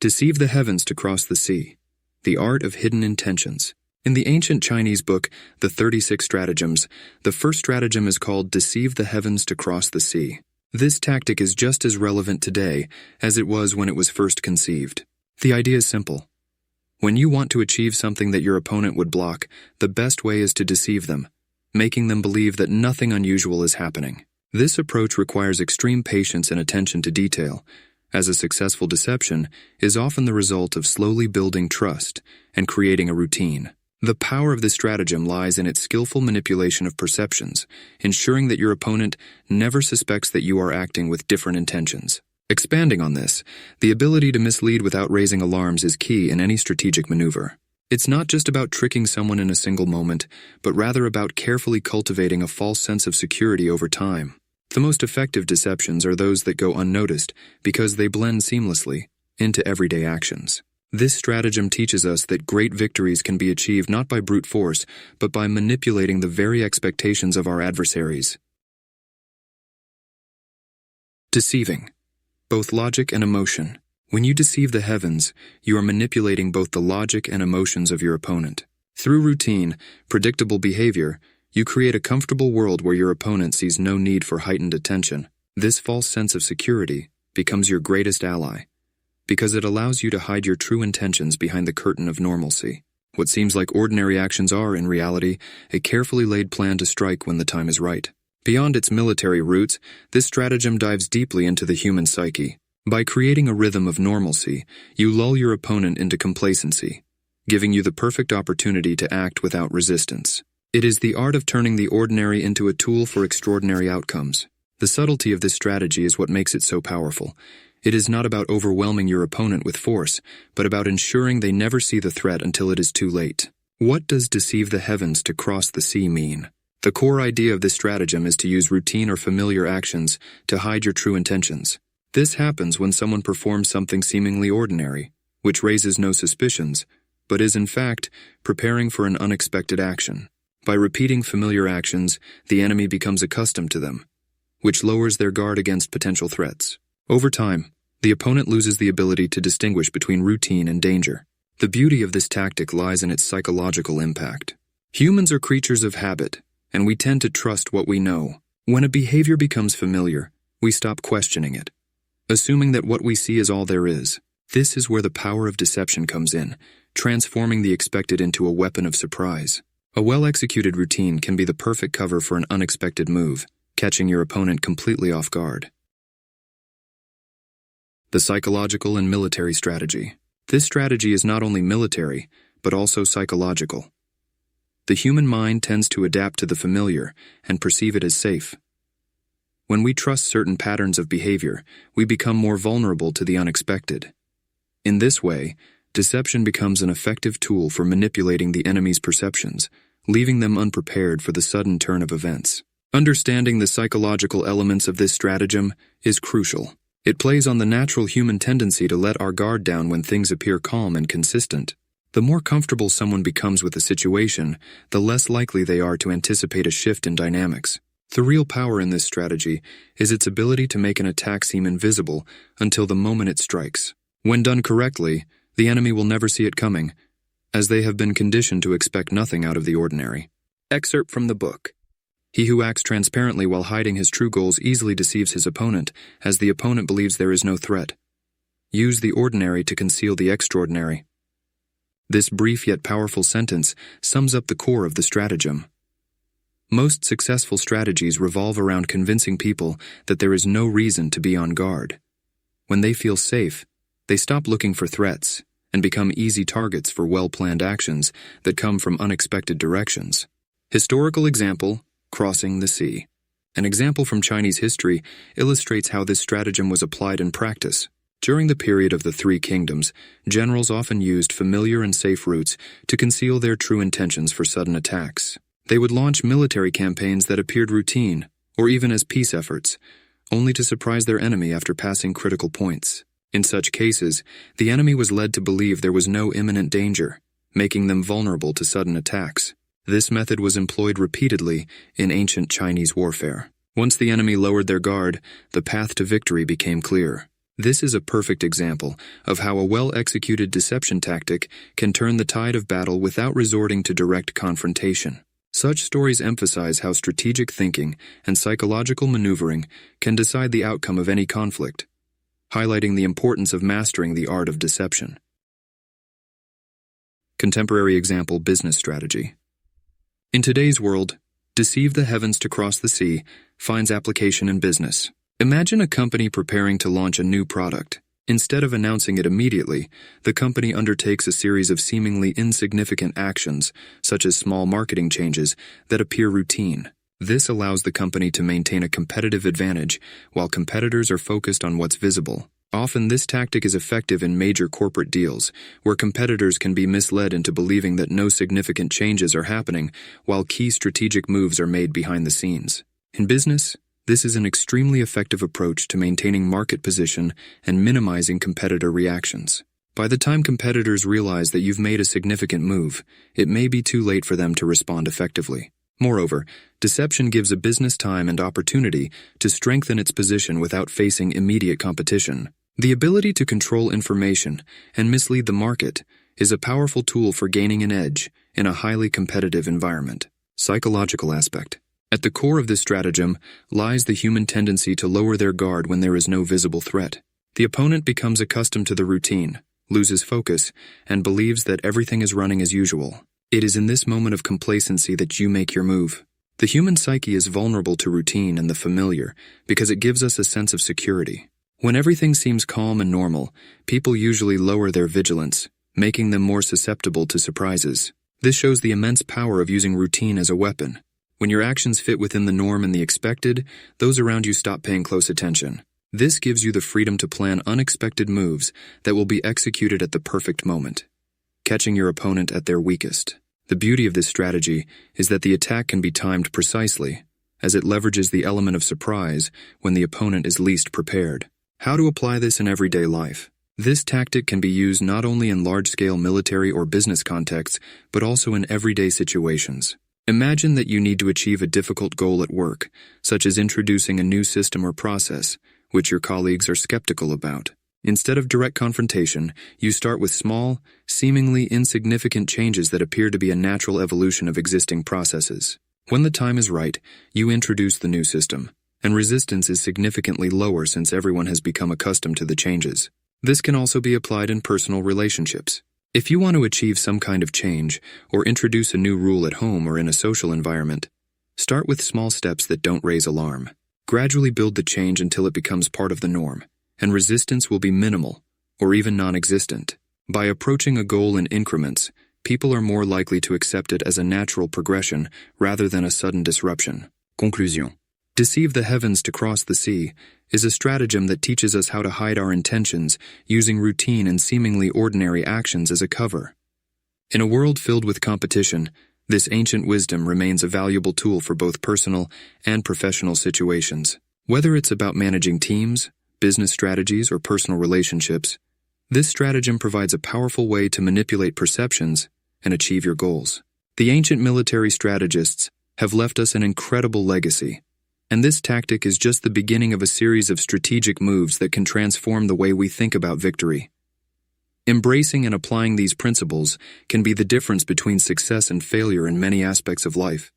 Deceive the Heavens to Cross the Sea. The Art of Hidden Intentions. In the ancient Chinese book, the 36 Stratagems, the first stratagem is called Deceive the Heavens to Cross the Sea. This tactic is just as relevant today as it was when it was first conceived. The idea is simple. When you want to achieve something that your opponent would block, the best way is to deceive them, making them believe that nothing unusual is happening. This approach requires extreme patience and attention to detail, as a successful deception is often the result of slowly building trust and creating a routine. The power of this stratagem lies in its skillful manipulation of perceptions, ensuring that your opponent never suspects that you are acting with different intentions. Expanding on this, the ability to mislead without raising alarms is key in any strategic maneuver. It's not just about tricking someone in a single moment, but rather about carefully cultivating a false sense of security over time. The most effective deceptions are those that go unnoticed because they blend seamlessly into everyday actions. This stratagem teaches us that great victories can be achieved not by brute force, but by manipulating the very expectations of our adversaries. Deceiving. Both logic and emotion. When you deceive the heavens, you are manipulating both the logic and emotions of your opponent. Through routine, predictable behavior, you create a comfortable world where your opponent sees no need for heightened attention. This false sense of security becomes your greatest ally, because it allows you to hide your true intentions behind the curtain of normalcy. What seems like ordinary actions are, in reality, a carefully laid plan to strike when the time is right. Beyond its military roots, this stratagem dives deeply into the human psyche. By creating a rhythm of normalcy, you lull your opponent into complacency, giving you the perfect opportunity to act without resistance. It is the art of turning the ordinary into a tool for extraordinary outcomes. The subtlety of this strategy is what makes it so powerful. It is not about overwhelming your opponent with force, but about ensuring they never see the threat until it is too late. What does deceive the heavens to cross the sea mean? The core idea of this stratagem is to use routine or familiar actions to hide your true intentions. This happens when someone performs something seemingly ordinary, which raises no suspicions, but is in fact preparing for an unexpected action. By repeating familiar actions, the enemy becomes accustomed to them, which lowers their guard against potential threats. Over time, the opponent loses the ability to distinguish between routine and danger. The beauty of this tactic lies in its psychological impact. Humans are creatures of habit, and we tend to trust what we know. When a behavior becomes familiar, we stop questioning it, assuming that what we see is all there is. This is where the power of deception comes in, transforming the expected into a weapon of surprise. A well-executed routine can be the perfect cover for an unexpected move, catching your opponent completely off guard. The psychological and military strategy. This strategy is not only military, but also psychological. The human mind tends to adapt to the familiar and perceive it as safe. When we trust certain patterns of behavior, we become more vulnerable to the unexpected. In this way, deception becomes an effective tool for manipulating the enemy's perceptions, leaving them unprepared for the sudden turn of events. Understanding the psychological elements of this stratagem is crucial. It plays on the natural human tendency to let our guard down when things appear calm and consistent. The more comfortable someone becomes with a situation, the less likely they are to anticipate a shift in dynamics. The real power in this strategy is its ability to make an attack seem invisible until the moment it strikes. When done correctly, the enemy will never see it coming, as they have been conditioned to expect nothing out of the ordinary. Excerpt from the book. He who acts transparently while hiding his true goals easily deceives his opponent, as the opponent believes there is no threat. Use the ordinary to conceal the extraordinary. This brief yet powerful sentence sums up the core of the stratagem. Most successful strategies revolve around convincing people that there is no reason to be on guard. When they feel safe, they stop looking for threats and become easy targets for well-planned actions that come from unexpected directions. Historical example, crossing the sea. An example from Chinese history illustrates how this stratagem was applied in practice. During the period of the Three Kingdoms, generals often used familiar and safe routes to conceal their true intentions for sudden attacks. They would launch military campaigns that appeared routine, or even as peace efforts, only to surprise their enemy after passing critical points. In such cases, the enemy was led to believe there was no imminent danger, making them vulnerable to sudden attacks. This method was employed repeatedly in ancient Chinese warfare. Once the enemy lowered their guard, the path to victory became clear. This is a perfect example of how a well-executed deception tactic can turn the tide of battle without resorting to direct confrontation. Such stories emphasize how strategic thinking and psychological maneuvering can decide the outcome of any conflict, highlighting the importance of mastering the art of deception. Contemporary example: business strategy. In today's world, deceive the heavens to cross the sea finds application in business. Imagine a company preparing to launch a new product. Instead of announcing it immediately, the company undertakes a series of seemingly insignificant actions, such as small marketing changes, that appear routine. This allows the company to maintain a competitive advantage while competitors are focused on what's visible. Often this tactic is effective in major corporate deals, where competitors can be misled into believing that no significant changes are happening while key strategic moves are made behind the scenes. In business, this is an extremely effective approach to maintaining market position and minimizing competitor reactions. By the time competitors realize that you've made a significant move, it may be too late for them to respond effectively. Moreover, deception gives a business time and opportunity to strengthen its position without facing immediate competition. The ability to control information and mislead the market is a powerful tool for gaining an edge in a highly competitive environment. Psychological aspect. At the core of this stratagem lies the human tendency to lower their guard when there is no visible threat. The opponent becomes accustomed to the routine, loses focus, and believes that everything is running as usual. It is in this moment of complacency that you make your move. The human psyche is vulnerable to routine and the familiar because it gives us a sense of security. When everything seems calm and normal, people usually lower their vigilance, making them more susceptible to surprises. This shows the immense power of using routine as a weapon. When your actions fit within the norm and the expected, those around you stop paying close attention. This gives you the freedom to plan unexpected moves that will be executed at the perfect moment, catching your opponent at their weakest. The beauty of this strategy is that the attack can be timed precisely, as it leverages the element of surprise when the opponent is least prepared. How to apply this in everyday life? This tactic can be used not only in large-scale military or business contexts, but also in everyday situations. Imagine that you need to achieve a difficult goal at work, such as introducing a new system or process, which your colleagues are skeptical about. Instead of direct confrontation, you start with small, seemingly insignificant changes that appear to be a natural evolution of existing processes. When the time is right, you introduce the new system, and resistance is significantly lower since everyone has become accustomed to the changes. This can also be applied in personal relationships. If you want to achieve some kind of change or introduce a new rule at home or in a social environment, start with small steps that don't raise alarm. Gradually build the change until it becomes part of the norm, and resistance will be minimal or even non-existent. By approaching a goal in increments, people are more likely to accept it as a natural progression rather than a sudden disruption. Conclusion. Deceive the heavens to cross the sea is a stratagem that teaches us how to hide our intentions using routine and seemingly ordinary actions as a cover. In a world filled with competition, this ancient wisdom remains a valuable tool for both personal and professional situations. Whether it's about managing teams, business strategies, or personal relationships, this stratagem provides a powerful way to manipulate perceptions and achieve your goals. The ancient military strategists have left us an incredible legacy, and this tactic is just the beginning of a series of strategic moves that can transform the way we think about victory. Embracing and applying these principles can be the difference between success and failure in many aspects of life.